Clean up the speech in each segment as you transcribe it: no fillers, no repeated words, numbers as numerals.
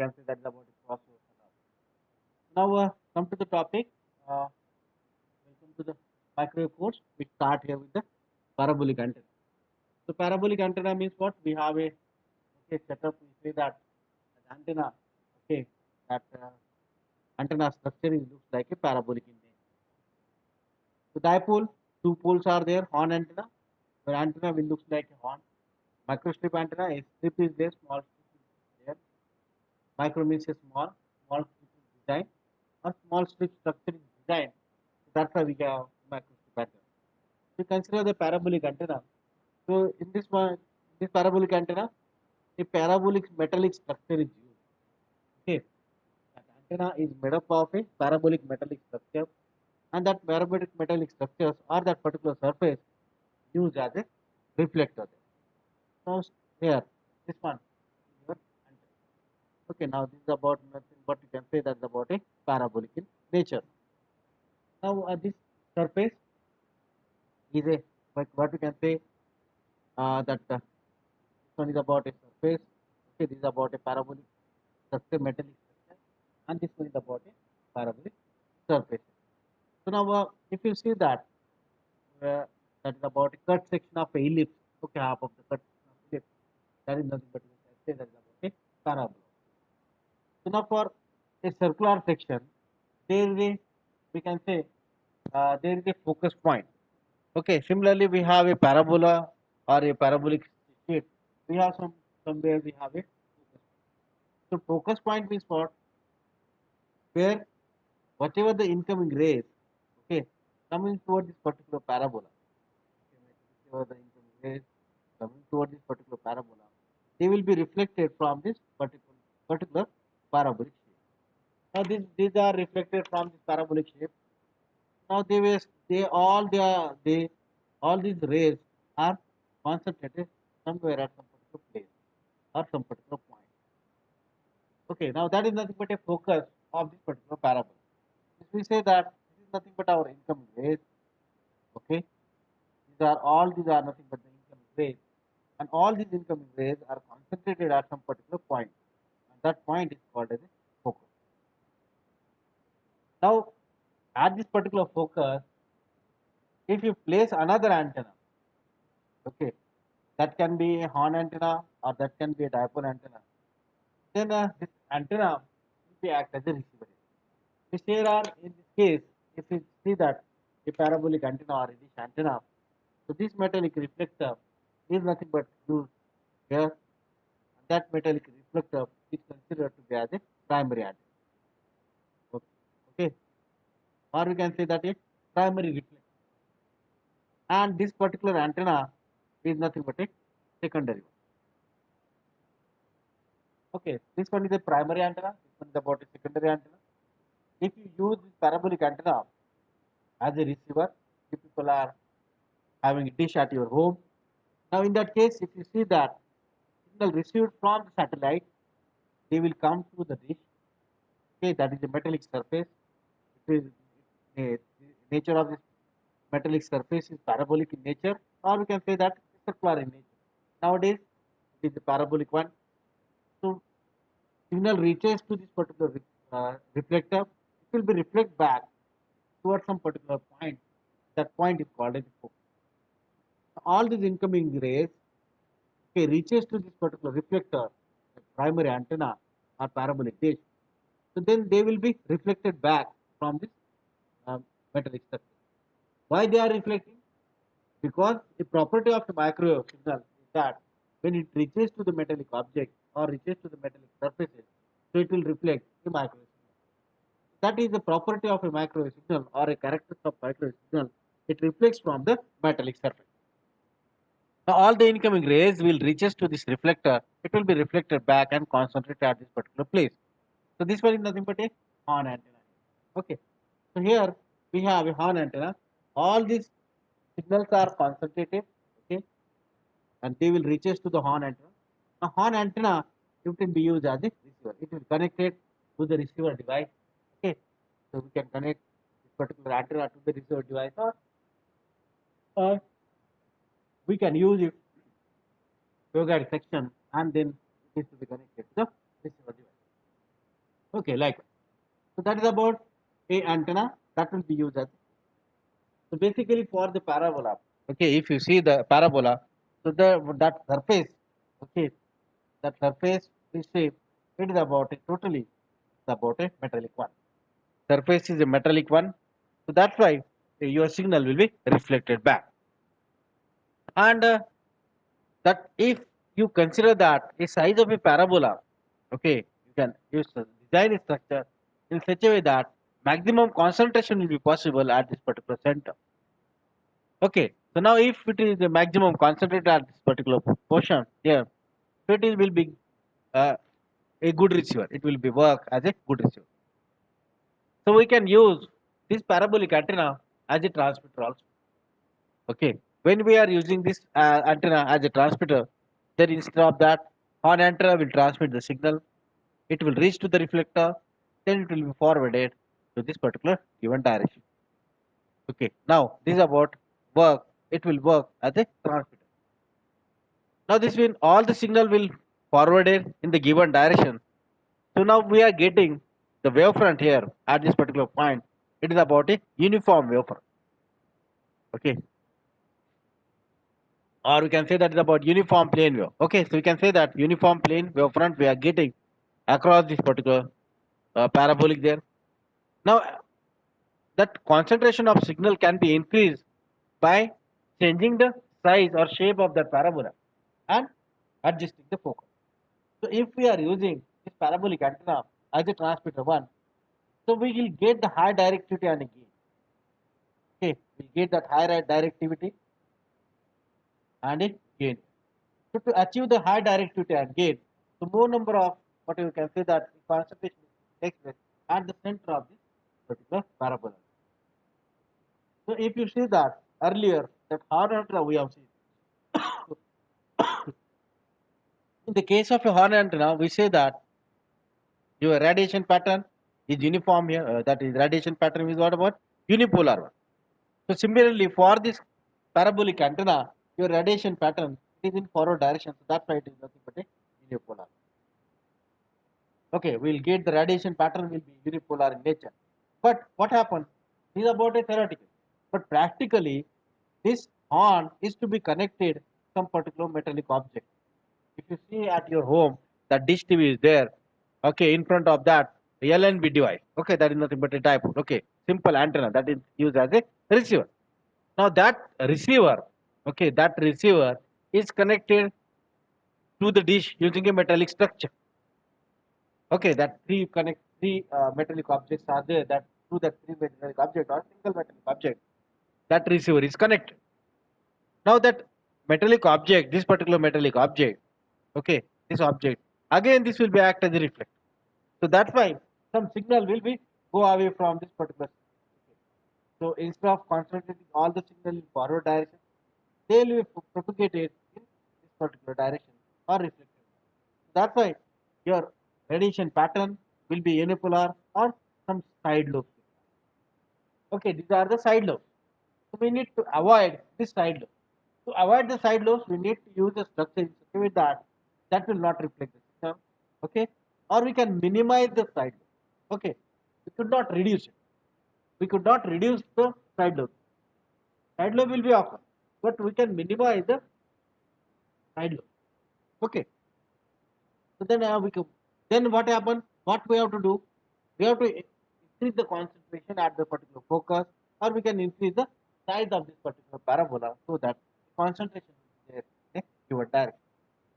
can say that is about the crossover. Now come to the topic. Uh, Welcome to the microwave course. We start here with the parabolic antenna. So parabolic antenna means what? We have a setup. We say that an antenna. Okay, that antenna structure is looks like a parabolic in nature. So dipole, two poles are there. Horn antenna. The antenna will looks like a horn. Microstrip antenna. A strip is there. Small strip is there. Micro means a small strip is design. A small strip structure is designed. So that's why we have microstrip antenna. We consider the parabolic antenna. So in this one, this parabolic antenna, a parabolic metallic structure is used. Okay, that antenna is made up of a parabolic metallic structure, and that parabolic metallic structures or that particular surface used as a reflector. So here, this one, is your antenna. Okay, now this is about nothing but you can say that's about a parabolic in nature. Now this surface is a like what we can say that this one is about a surface. Okay, this is about a parabolic structure, metallic structure, and this one is about a parabolic surface. So now, if you see that, that is about a cut section of a ellipse. Okay, half of the cut section of ellipse. That is nothing but we can say that is about a parabola. So now for a circular section, there is a we can say there is a focus point. Okay, similarly we have a parabola or a parabolic sheet. We have somewhere we have a focus point. So focus point means what? Where whatever the incoming rays, okay, coming toward this particular parabola, okay, whatever the incoming rays coming toward this particular parabola, they will be reflected from this particular parabolic shape. Now these are reflected from this parabolic shape. Now they all these rays are concentrated somewhere at some particular place or some particular point. Okay, now that is nothing but a focus of this particular parabola. If we say that this is nothing but our incoming rays, okay, these are nothing but the incoming rays, and all these incoming rays are concentrated at some particular point, and that point is called as a focus. Now, at this particular focus, if you place another antenna, okay, that can be a horn antenna or that can be a dipole antenna, then this antenna will be act as a receiver. This here are in this case, if you see that a parabolic antenna or a dish antenna, so this metallic reflector is nothing but used here, and that metallic reflector is considered to be as a primary antenna. Okay, okay. Or we can say that a primary reflector, and this particular antenna is nothing but a secondary one. Okay, this one is a primary antenna. This one is about a secondary antenna. If you use this parabolic antenna as a receiver, if people are having a dish at your home, now in that case, if you see that signal received from the satellite, they will come to the dish. Okay, that is a metallic surface. It is the nature of this metallic surface is parabolic in nature, or we can say that it's circular in nature. Nowadays, it is the parabolic one. So signal reaches to this particular reflector, it will be reflect back towards some particular point. That point is called as the focus. All these incoming rays, okay, reaches to this particular reflector, the primary antenna or parabolic dish. So then they will be reflected back from this metallic structure. Why they are reflecting? Because the property of the microwave signal is that when it reaches to the metallic object or reaches to the metallic surfaces, so it will reflect the microwave signal. That is the property of a microwave signal or a characteristic of microwave signal. It reflects from the metallic surface. Now all the incoming rays will reaches to this reflector. It will be reflected back and concentrated at this particular place. So this one is nothing but a horn antenna. Okay. So here we have a horn antenna. All these signals are concentrated. Okay, and they will reaches to the horn antenna. A horn antenna it can be used as a receiver. It will connect it to the receiver device. Okay, so we can connect this particular antenna to the receiver device, or we can use it waveguide section and then it is to be connected to the receiver device. Okay, like so that is about a antenna that will be used as. So basically for the parabola, okay, if you see the parabola, so the that surface, okay, that surface is shape, it is about a totally it's about a metallic one. Surface is a metallic one, so that's why your signal will be reflected back. And that if you consider that a size of a parabola, okay, you can use the design structure in such a way that maximum concentration will be possible at this particular center. Okay, so now if it is the maximum concentrated at this particular portion here, so it will be uh, a good receiver. It will be work as a good receiver. So we can use this parabolic antenna as a transmitter also. Okay, when we are using this antenna as a transmitter, then instead of that, horn antenna will transmit the signal. It will reach to the reflector, then it will be forwarded to this particular given direction. Okay, now this is about work. It will work as a transmitter. Now this means all the signal will forwarded in the given direction. So now we are getting the wavefront here at this particular point. It is about a uniform wavefront. Okay, or we can say that is about uniform plane wave. Okay, so we can say that uniform plane wavefront we are getting across this particular parabolic there. Now that concentration of signal can be increased by changing the size or shape of the parabola and adjusting the focus. So if we are using this parabolic antenna as a transmitter one, so we will get the high directivity and gain. Okay, we get that high directivity and a gain. So to achieve the high directivity and gain, the more number of what you can say that concentration takes place at the center of this particular parabola. So if you see that earlier that horn antenna we have seen. In the case of a horn antenna, we say that your radiation pattern is uniform here. That is radiation pattern is what about unipolar one. So similarly for this parabolic antenna, your radiation pattern is in forward direction. So that's why it is nothing but a unipolar. Okay, we'll get the radiation pattern will be unipolar in nature. But what happens? This is about a theoretical. But practically, this horn is to be connected to some particular metallic object. If you see at your home, the dish TV is there. Okay, in front of that, the LNB device. Okay, that is nothing but a dipole. Okay, simple antenna that is used as a receiver. Now that receiver, okay, that receiver is connected to the dish using a metallic structure. Okay, that three metallic objects are there. That through that three metallic object or single metallic object, that receiver is connected. Now that metallic object, this particular metallic object, okay, this object, again this will be act as a reflector. So that's why some signal will be go away from this particular. So instead of concentrating all the signal in forward direction, they will be propagated in this particular direction or reflected. That's why your radiation pattern will be unipolar or some side lobes. Okay, these are the side lobes. So we need to avoid this side lobe. To avoid the side lobes, we need to use a structure in such a way that that will not reflect the system. Okay, or we can minimize the side lobe. Okay, we could not reduce it. We could not reduce the side lobe. Side lobe will be occur, but we can minimize the side lobe. Okay, so then we can, then what happen? What we have to do? We have to increase the concentration at the particular focus, or we can increase the size of this particular parabola so that concentration is there in a given direction.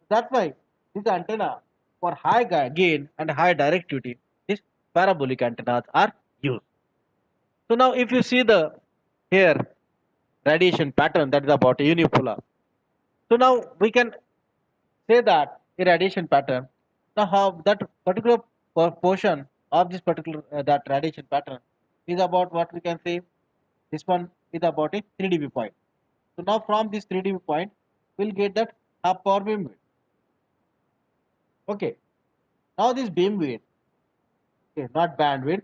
That's why this antenna for high gain and high directivity, these parabolic antennas are used. So now if you see the here radiation pattern that is about unipolar. So now we can say that a radiation pattern. Now how that particular portion of this particular that radiation pattern is about what we can say. This one is about a 3 dB point. So now from this 3 dB point, we'll get that half power beam width. Okay. Now this beam width, okay, not bandwidth.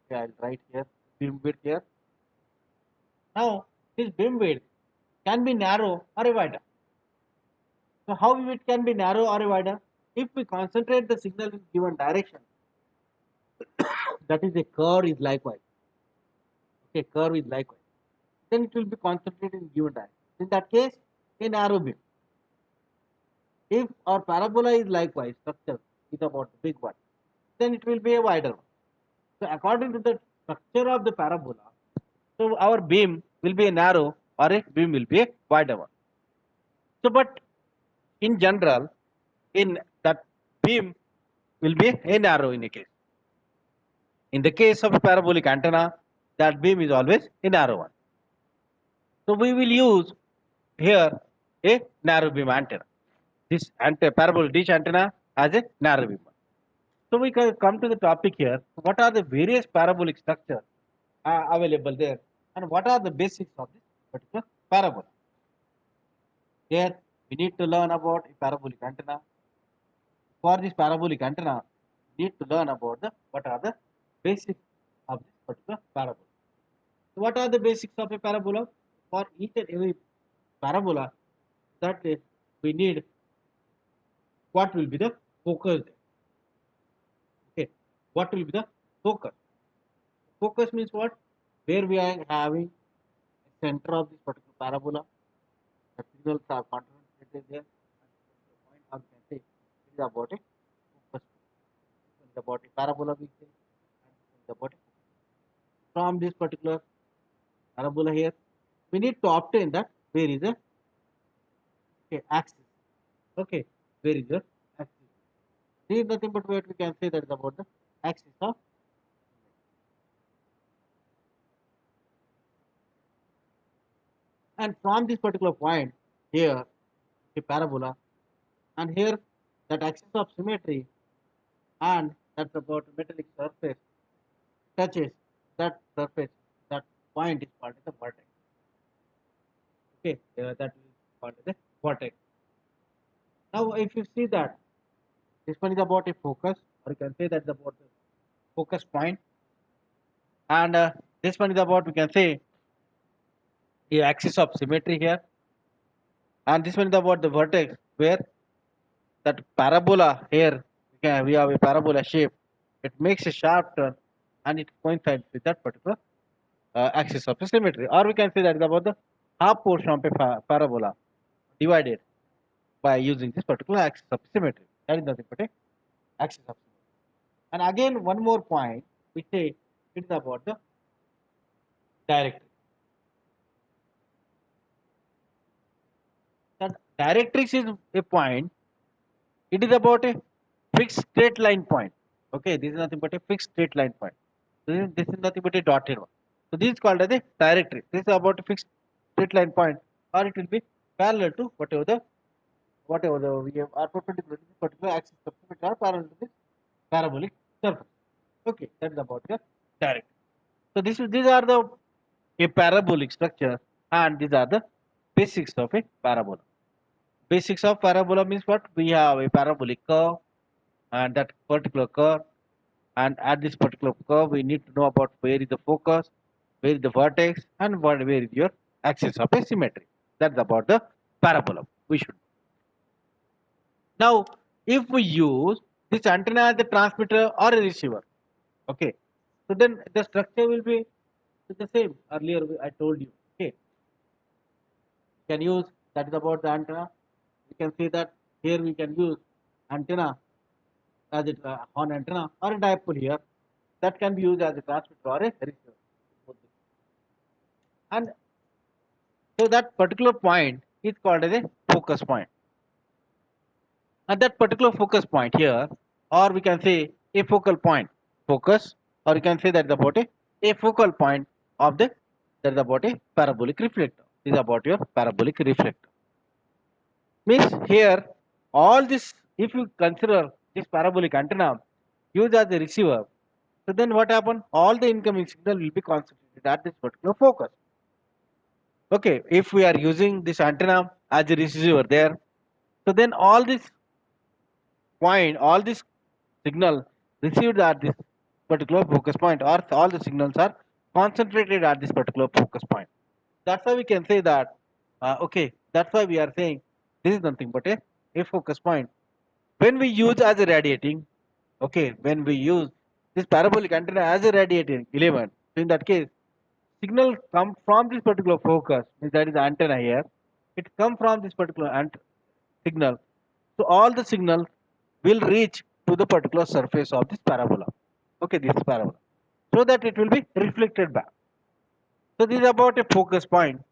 Okay, I'll write here beam width here. Now this beam width can be narrow or a wider. So how it can be narrow or a wider? If we concentrate the signal in given direction, that is a curve is likewise. Okay, curve is likewise. Then it will be concentrated in given time. In that case, a narrow beam. If our parabola is likewise structure is about the big one, then it will be a wider one. So according to the structure of the parabola, so our beam will be a narrow or a beam will be a wider one. So but in general, in that beam will be a narrow in a case. In the case of a parabolic antenna, that beam is always a narrow one. So we will use here a narrow beam antenna. This parabolic dish antenna has a narrow beam. So we can come to the topic here. What are the various parabolic structures available there, and what are the basics of this particular parabola? Here we need to learn about a parabolic antenna. For this parabolic antenna, we need to learn about the what are the basics of this particular parabola. So what are the basics of a parabola? For each and every parabola, that we need what will be the focus there. Okay, what will be the focus? Focus means what? Where we are having a center of this particular parabola, the signals are concentrated there, and the point of can say it is about a focus. It is about a parabola we say, and it is about a focus. From this particular parabola here, we need to obtain that where is a axis. Okay, where is your axis? This is nothing but what we can say that is about the axis of. And from this particular point here, a parabola, and here that axis of symmetry, and that's about metallic surface touches that surface, that point is called as the vertex. Okay, that is called as the vertex. Now, if you see that this one is about a focus, or you can say that's about the focus point, and this one is about, we can say, the axis of symmetry here, and this one is about the vertex where that parabola here, we have a parabola shape. It makes a sharp turn, and it coincides with that particular axis of symmetry. Or we can say that is about the half portion of a parabola divided by using this particular axis of symmetry. That is nothing but a axis of symmetry. And again, one more point, we say it is about the directrix. That directrix is a point. It is about a fixed straight line point. Okay, this is nothing but a fixed straight line point. This is nothing but a dotted one. So this is called as a directrix. This is about a fixed straight line point, or it will be parallel to whatever we have are perpendicular to this particular axis of symmetry, or parallel to this parabolic surface. Okay, that is about the directrix. So these are the a parabolic structure, and these are the basics of a parabola. Basics of parabola means what? We have a parabolic curve, and that particular curve, and at this particular curve we need to know about where is the focus, where is the vertex, and where is your axis of a symmetry. That's about the parabola. We should. Now, if we use this antenna as a transmitter or a receiver, okay, so then the structure will be the same. Earlier I told you, okay, can use, that is about the antenna. We can see that here we can use antenna as a horn antenna or a dipole here, that can be used as a transmitter or a receiver. And so that particular point is called as a focus point. And that particular focus point here, or we can say a focal point, focus, or you can say that is about a focal point of the, that is about a parabolic reflector. This is about your parabolic reflector. Means here, all this, if you consider this parabolic antenna used as a receiver, so then what happen? All the incoming signal will be concentrated at this particular focus. Okay, if we are using this antenna as a receiver there, so then all this signal received at this particular focus point, or all the signals are concentrated at this particular focus point. That's why we can say that, okay, that's why we are saying this is nothing but a focus point. When we use as a radiating, okay, when we use this parabolic antenna as a radiating element. So in that case, signal come from this particular focus, means that is the antenna here. It come from this particular signal. So all the signal will reach to the particular surface of this parabola. Okay, this parabola. So that it will be reflected back. So this is about a focus point,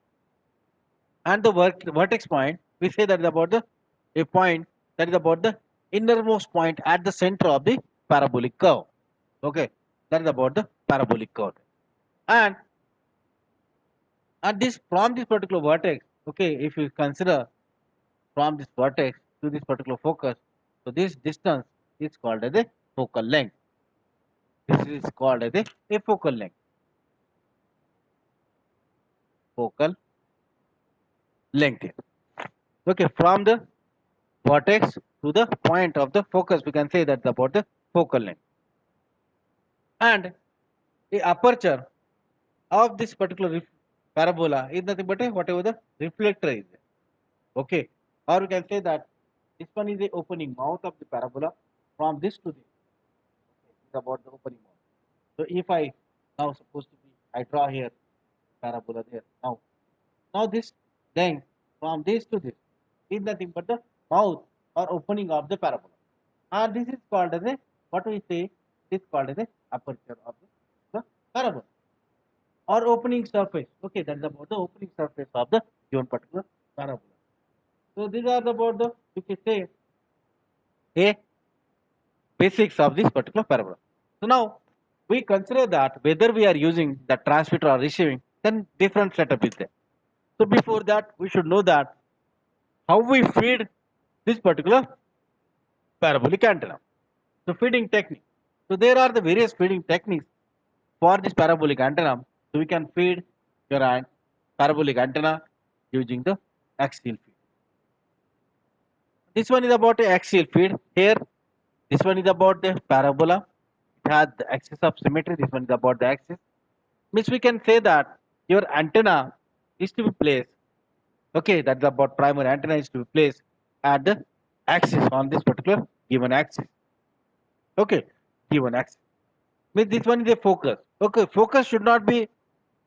and the vertex point, we say that is about the a point that is about the innermost point at the center of the parabolic curve. Okay, that is about the parabolic curve. And this from this particular vertex, okay, if you consider from this vertex to this particular focus, so this distance is called as a focal length. This is called as a focal length. Focal length here. Okay, from the vertex to the point of the focus, we can say that's about the focal length. And the aperture of this particular parabola is nothing but a whatever the reflector is there. Okay, or we can say that this one is the opening mouth of the parabola from this to this. Okay, it's about the opening mouth. So if I now supposed to be, I draw here parabola there. Now this length from this to this is nothing but the mouth or opening of the parabola. And this is called as a, what we say, this is called as a aperture of the parabola or opening surface. Okay, that is about the opening surface of the given particular parabola. So these are about the, you can say, a basics of this particular parabola. So now we consider that whether we are using the transmitter or receiving, then different setup is there. So before that, we should know that how we feed this particular parabolic antenna. So feeding technique. So there are the various feeding techniques for this parabolic antenna. So we can feed your parabolic antenna using the axial feed. This one is about the axial feed. Here, this one is about the parabola. It has the axis of symmetry. This one is about the axis. Means we can say that your antenna is to be placed. Okay, that's about primary antenna is to be placed at the axis on this particular given axis. Okay, given axis. Means this one is a focus. Okay, focus should not be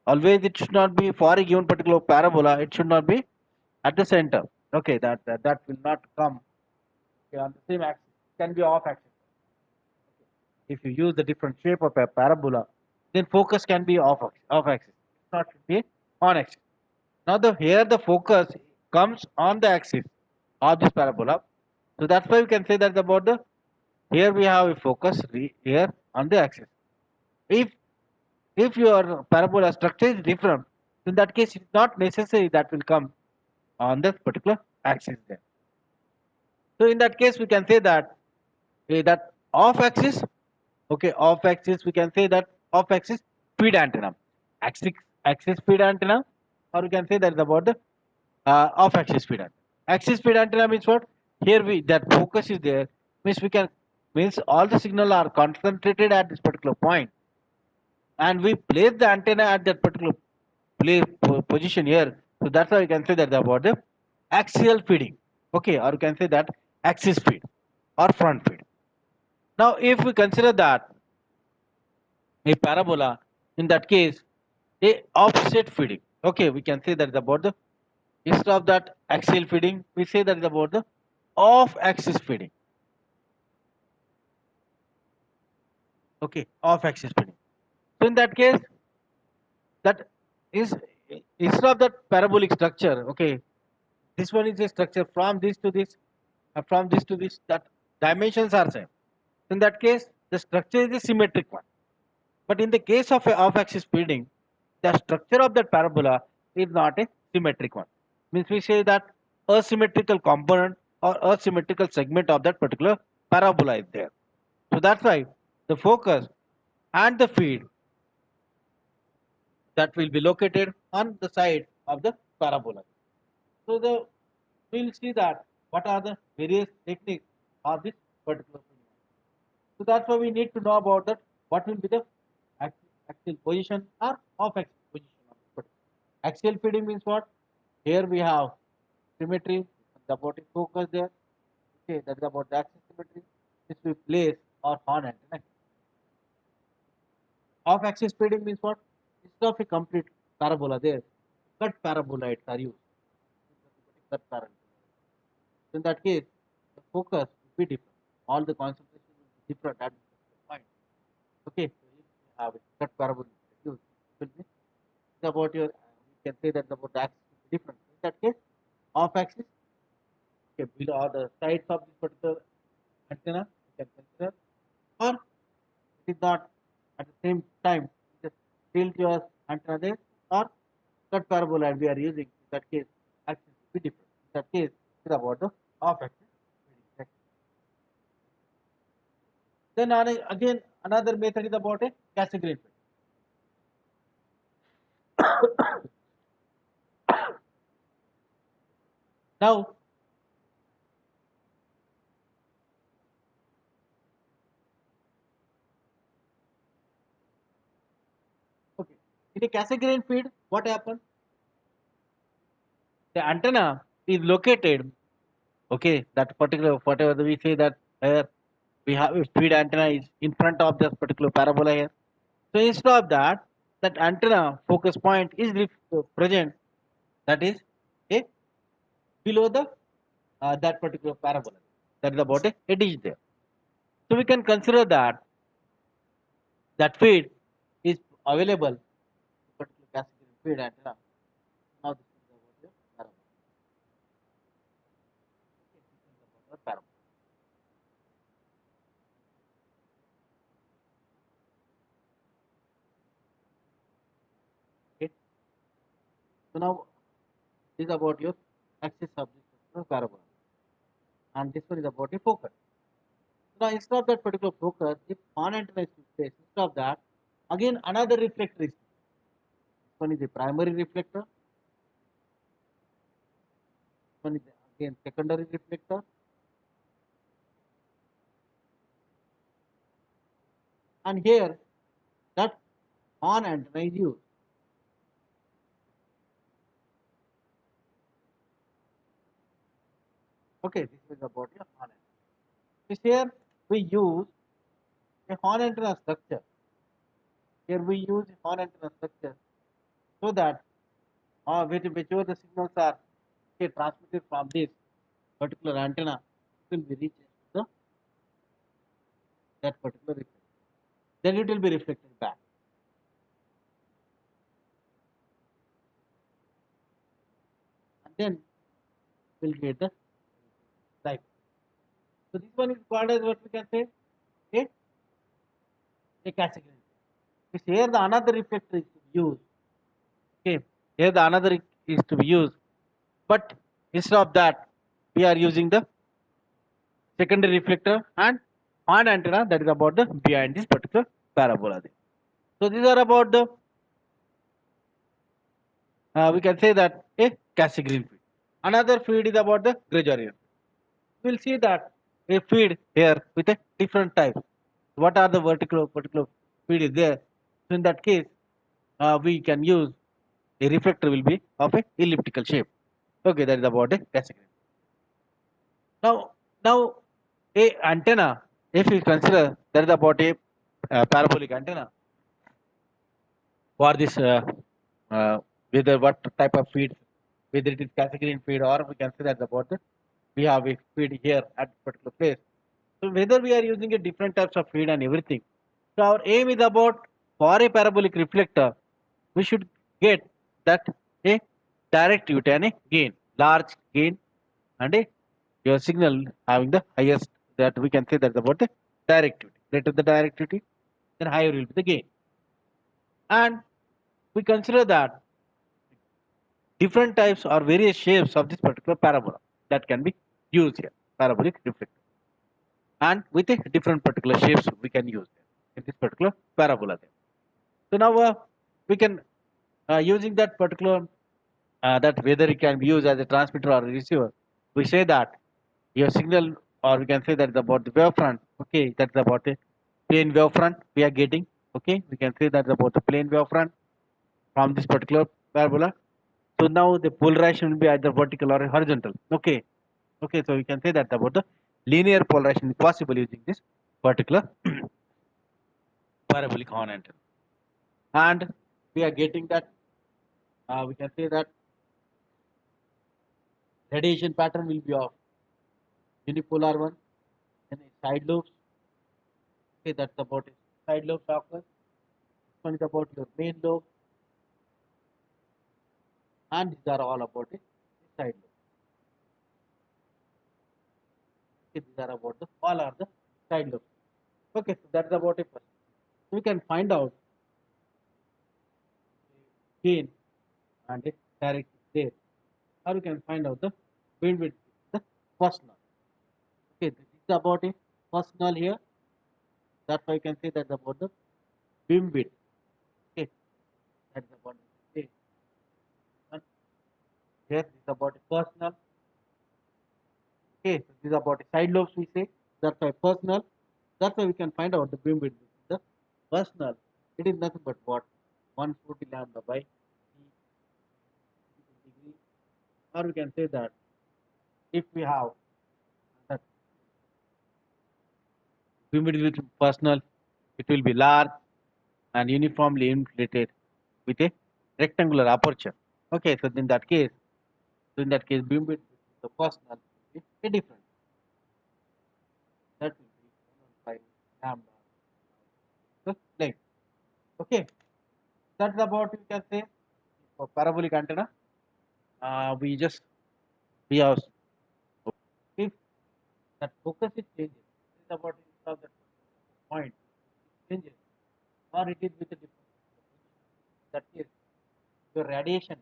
always. It should not be for a given particular parabola. It should not be at the center. Okay, that will not come, okay, on the same axis. It can be off axis. If you use the different shape of a parabola, then focus can be off axis. It not should be on axis. Now the here the focus comes on the axis of this parabola. So that's why we can say that about the, here we have a focus here on the axis. If your parabola structure is different, in that case it's not necessary that will come on that particular axis there. So in that case we can say that that off axis, okay, off axis we can say that off axis feed antenna, axis axis feed antenna, or we can say that is about the off axis feed antenna. Axis feed antenna means what? Here we that focus is there, means we can, means all the signal are concentrated at this particular point, and we place the antenna at that particular position here. So that's why you can say that about the axial feeding. Okay, or you can say that axis feed or front feed. Now, if we consider that a parabola, in that case, a offset feeding. Okay, we can say that is about the, instead of that axial feeding, we say that is about the off-axis feeding. Okay, off-axis feeding. So in that case, that is, instead of that parabolic structure, okay, this one is a structure from this to this, from this to this, that dimensions are same. In that case, the structure is a symmetric one. But in the case of a off-axis feeding, the structure of that parabola is not a symmetric one. Means we say that asymmetrical component or asymmetrical segment of that particular parabola is there. So that's why the focus and the feed that will be located on the side of the parabola. So the we'll see that what are the various techniques of this particular feeding. So that's why we need to know about that. What will be the axial position or off axis position of the particular. Axial feeding means what? Here we have symmetry, the about focus there. Okay, that is about the axis symmetry. This we place our horn antenna. Off axis feeding means what? Instead of a complete parabola there, cut paraboloids are used. Cut parabola. In that case, the focus will be different. All the concentration will be different at the point. Okay, so if you have a cut parabola used, it will be about your, we can say that about the axis will be different. In that case, off axis, okay, below or the sides of this particular antenna, you can consider, or it is not at the same time, just tilt your antenna there, or cut parabola we are using. In that case, axis will be different. In that case, it is about the off axis. Then again another method is about a Cassegrain feed. Now, okay, in a Cassegrain feed, what happens? The antenna is located. Okay, that particular whatever we say that here we have a feed antenna is in front of this particular parabola here. So instead of that, that antenna focus point is present. That is a below the that particular parabola. That is about a dish there. So we can consider that that feed is available particular category feed antenna. Now this is about your parabola. Okay, this is about your parabola. Okay. So now this is about your axis of this particular parabola, and this one is about a focus. So now instead of that particular focus, if one antenna is placed, instead of that, again another reflector is. This one is the primary reflector. This one is again secondary reflector. And here that horn antenna is used. Okay, this is about your horn antenna. This here we use a horn antenna structure. Here we use a horn antenna structure so that whichever the signals are transmitted from this particular antenna will be reached to that particular reflector. Then it will be reflected back. And then we'll get the light. So this one is called as what we can say a category. Because here the another reflector is to be used. Okay, here the another is to be used, but instead of that, we are using the secondary reflector and horn antenna that is about the behind this particular parabola. So these are about the we can say that a Cassegrain feed. Another feed is about the Gregorian. We'll see that a feed here with a different type. What are the particular feed is there? So in that case, we can use a reflector will be of a elliptical shape. Okay, that is about a Cassegrain. Now a antenna, if you consider that is about a parabolic antenna for this whether what type of feed, whether it is Cassegrain feed or we can say that about the we have a feed here at particular place. So whether we are using a different types of feed and everything. So our aim is about for a parabolic reflector, we should get that a directivity and a gain, large gain and a your signal having the highest that we can say that about the directivity. Greater the directivity, then higher will be the gain. And we consider that different types or various shapes of this particular parabola that can be used here, parabolic reflector. And with a different particular shapes we can use in this particular parabola there. So now we can using that particular that whether it can be used as a transmitter or a receiver, we say that your signal or we can say that about the wavefront. Okay, that's about a plane wavefront we are getting. Okay, we can say that's about the plane wavefront from this particular parabola. So now the polarization will be either vertical or horizontal. Okay, okay, so we can say that about the linear polarization is possible using this particular parabolic horn antenna. and we are getting that we can say that radiation pattern will be of unipolar one and side lobes. Okay, that's about it. Side lobes occur. This one is about your main lobe, and these are all about it. Side lobe. Okay, these are about the all are the side lobes. Okay, so that's about it. We can find out the gain and its direction there, or you can find out the beam width, the first null. Okay, this is about it. First null here. That's why you can say that's about the beam width. Okay, that's about it. Okay, and here this is about the first null. Okay, so this is about the side lobes we say. That's why first null. That's why we can find out the beam width. The first null. It is nothing but what 140 lambda by degree, or we can say that if we have that beam width with first null, it will be large and uniformly inflated with a rectangular aperture. Okay, so in that case, beam width the first null will be different. That will be 115 lambda the length. Okay, that's about you can say for parabolic antenna. We just we have if that focus is changes, it is about instead of that point it changes or it is with a different position. That is the radiation.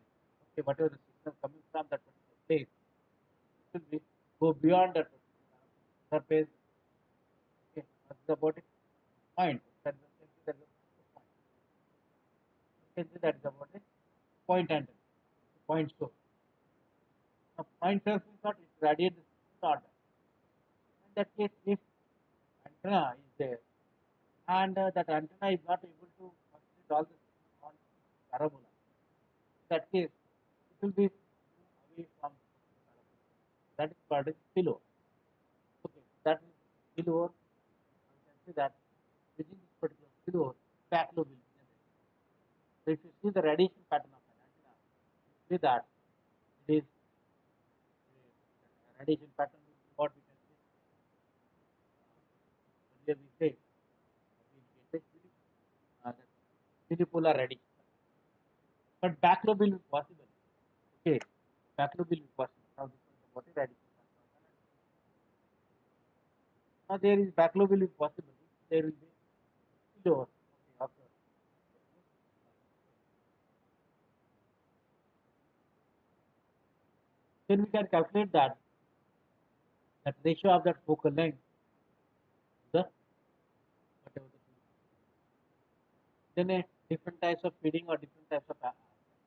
Okay, whatever the signal coming from that particular place, it will be go beyond that surface. Okay, that's about it. Point. That's the point. You can say that is about it. Point antenna. Point source. Now, point source means not it radiates the signal order. In that case, if antenna is there and that antenna is not able to concentrate all the signal on parabola, in that case, it will be away from the parabola. That is called as spillover. Okay, that is spillover. You can see that within this particular spillover, backlobe will be generated. So if you see the radiation pattern of an antenna, you see that it is radiation pattern will be what we can say. Earlier we say we indicate unipolar radiation. But backlobe will be possible. Okay, backlobe will be possible. Now this is what is radiation pattern. Now there is backlobe will be possible. There will be spillover. Okay, after. Then we can calculate that ratio of that focal length to the whatever the then different types of feeding or different types of